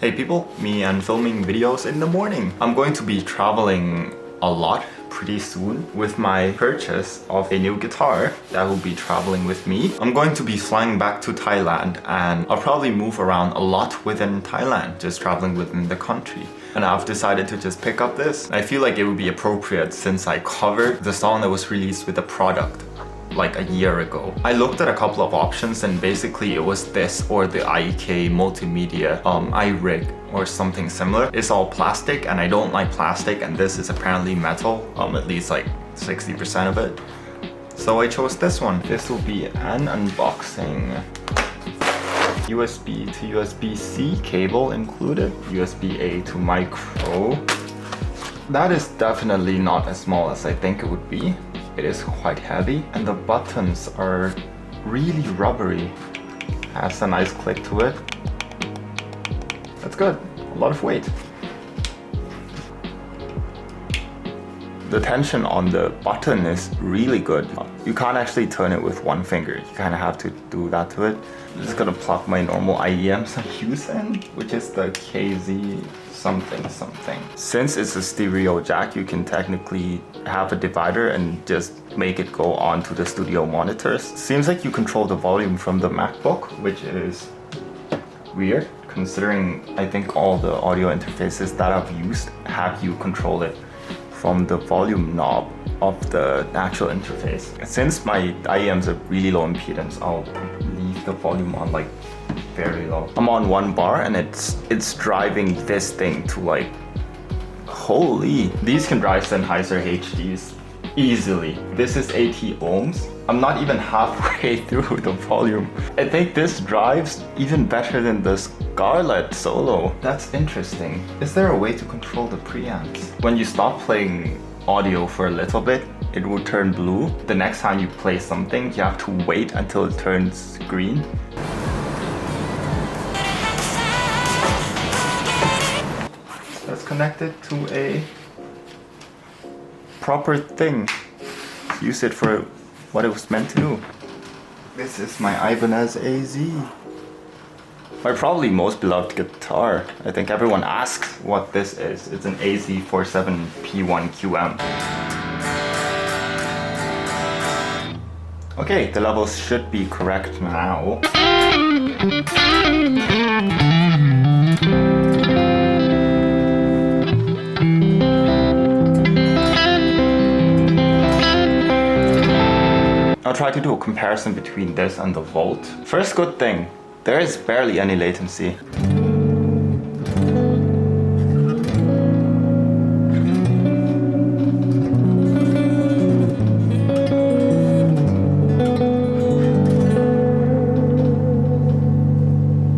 Hey people, me and filming videos in the morning. I'm going to be traveling a lot pretty soon with my purchase of a new guitar that will be traveling with me. I'm going to be flying back to Thailand and I'll probably move around a lot within Thailand, just traveling within the country. And I've decided to just pick up this. I feel like it would be appropriate since I covered the song that was released with the product like a year ago. I looked at a couple of options and basically it was this or the IK multimedia iRig or something similar. It's all plastic and I don't like plastic, and this is apparently metal, at least like 60% of it. So I chose this one. This will be an unboxing. USB to USB-C cable included, USB-A to micro. That is definitely not as small as I think it would be. It is quite heavy and the buttons are really rubbery. Has a nice click to it. That's good. A lot of weight. The tension on the button is really good. You can't actually turn it with one finger. You kind of have to do that to it. I'm just gonna plug my normal IEMs I use in, which is the KZ something. Since it's a stereo jack, you can technically have a divider and just make it go onto the studio monitors. Seems like you control the volume from the MacBook, which is weird considering I think all the audio interfaces that I've used have you control it from the volume knob of the actual interface. Since my IEMs are really low impedance, I'll leave the volume on like very low. I'm on 1 bar and it's driving this thing to like, holy. These can drive Sennheiser HDs easily. This is 80 ohms. I'm not even halfway through the volume. I think this drives even better than the Scarlett Solo. That's interesting. Is there a way to control the preamps? When you stop playing audio for a little bit, it will turn blue. The next time you play something, you have to wait until it turns green. That's connected to a proper thing. Use it for what it was meant to do. This is my Ibanez AZ. My probably most beloved guitar. I think everyone asks what this is. It's an AZ47P1QM. Okay, the levels should be correct now. I'll try to do a comparison between this and the Volt. First good thing, there is barely any latency.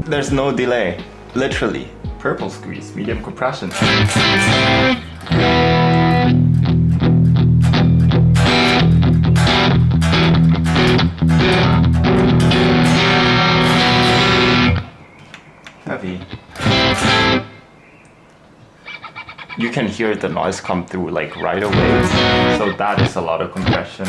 There's no delay, literally. Purple squeeze, medium compression. Heavy. You can hear the noise come through like right away, so that is a lot of compression.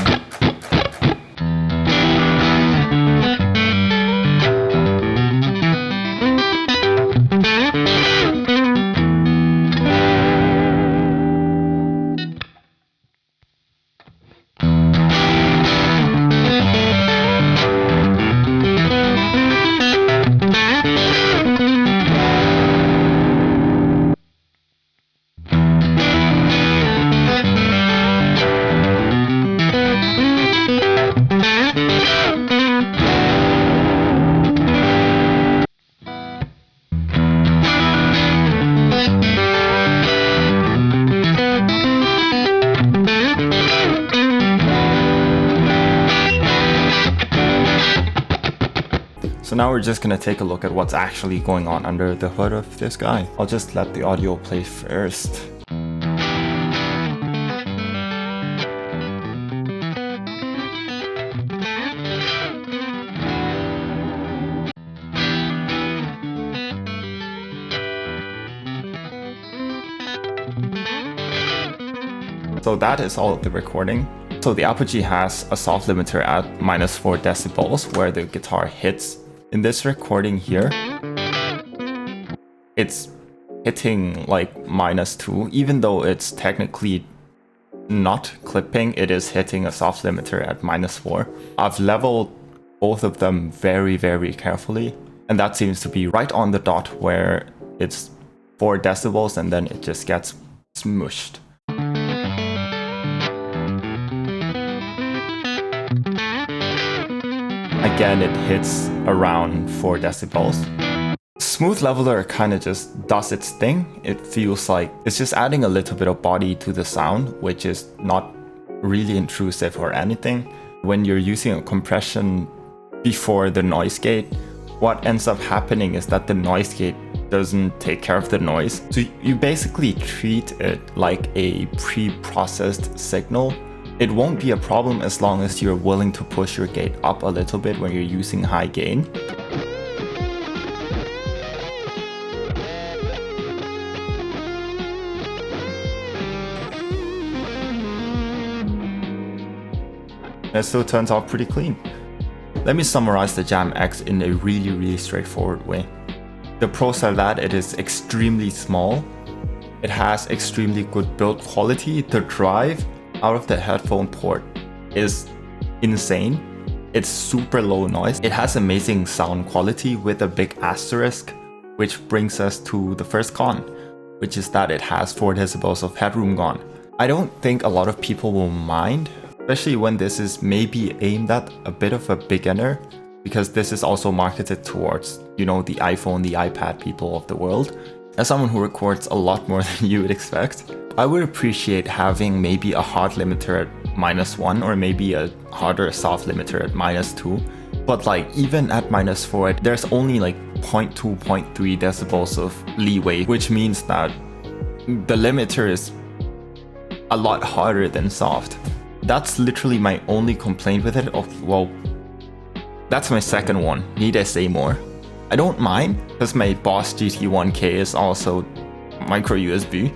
So now we're just gonna take a look at what's actually going on under the hood of this guy. I'll just let the audio play first. So that is all of the recording. So the Apogee has a soft limiter at -4 decibels where the guitar hits. In this recording here, it's hitting like -2, even though it's technically not clipping, it is hitting a soft limiter at -4. I've leveled both of them very, very carefully, and that seems to be right on the dot where it's 4 decibels and then it just gets smushed. Again, it hits around 4 decibels. Smooth leveler kind of just does its thing. It feels like it's just adding a little bit of body to the sound, which is not really intrusive or anything. When you're using a compression before the noise gate, what ends up happening is that the noise gate doesn't take care of the noise. So you basically treat it like a pre-processed signal. It won't be a problem as long as you're willing to push your gate up a little bit when you're using high gain. It still turns out pretty clean. Let me summarize the Jam X in a really straightforward way. The pros are that it is extremely small. It has extremely good build quality. The drive out of the headphone port is insane. It's super low noise. It has amazing sound quality with a big asterisk, which brings us to the first con, which is that it has 4 decibels of headroom gone. I don't think a lot of people will mind, especially when this is maybe aimed at a bit of a beginner, because this is also marketed towards, you know, the iPhone, the iPad people of the world. As someone who records a lot more than you would expect, I would appreciate having maybe a hard limiter at -1 or maybe a harder soft limiter at -2. But like even at -4, there's only like 0.2, 0.3 decibels of leeway, which means that the limiter is a lot harder than soft. That's literally my only complaint with it. Well, that's my second one. Need I say more? I don't mind, because my Boss GT1K is also micro USB.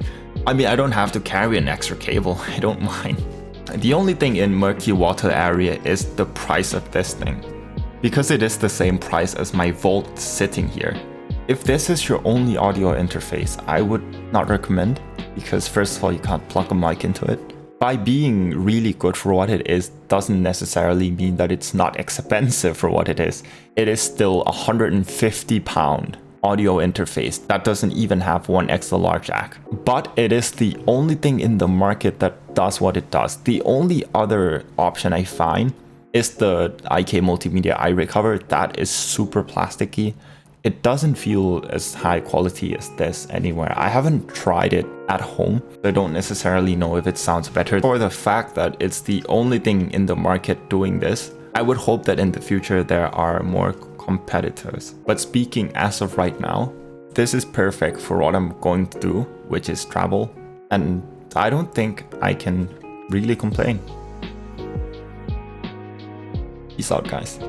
I mean, I don't have to carry an extra cable. I don't mind. The only thing in murky water area is the price of this thing, because it is the same price as my Volt sitting here. If this is your only audio interface, I would not recommend, because first of all, you can't plug a mic into it. By being really good for what it is doesn't necessarily mean that it's not expensive for what it is. It is still a £150 audio interface that doesn't even have one XLR jack. But it is the only thing in the market that does what it does. The only other option I find is the IK Multimedia iRecover. That is super plasticky. It doesn't feel as high quality as this anywhere. I haven't tried it at home. I don't necessarily know if it sounds better. For the fact that it's the only thing in the market doing this, I would hope that in the future there are more competitors. But speaking as of right now, this is perfect for what I'm going to do, which is travel. And I don't think I can really complain. Peace out, guys.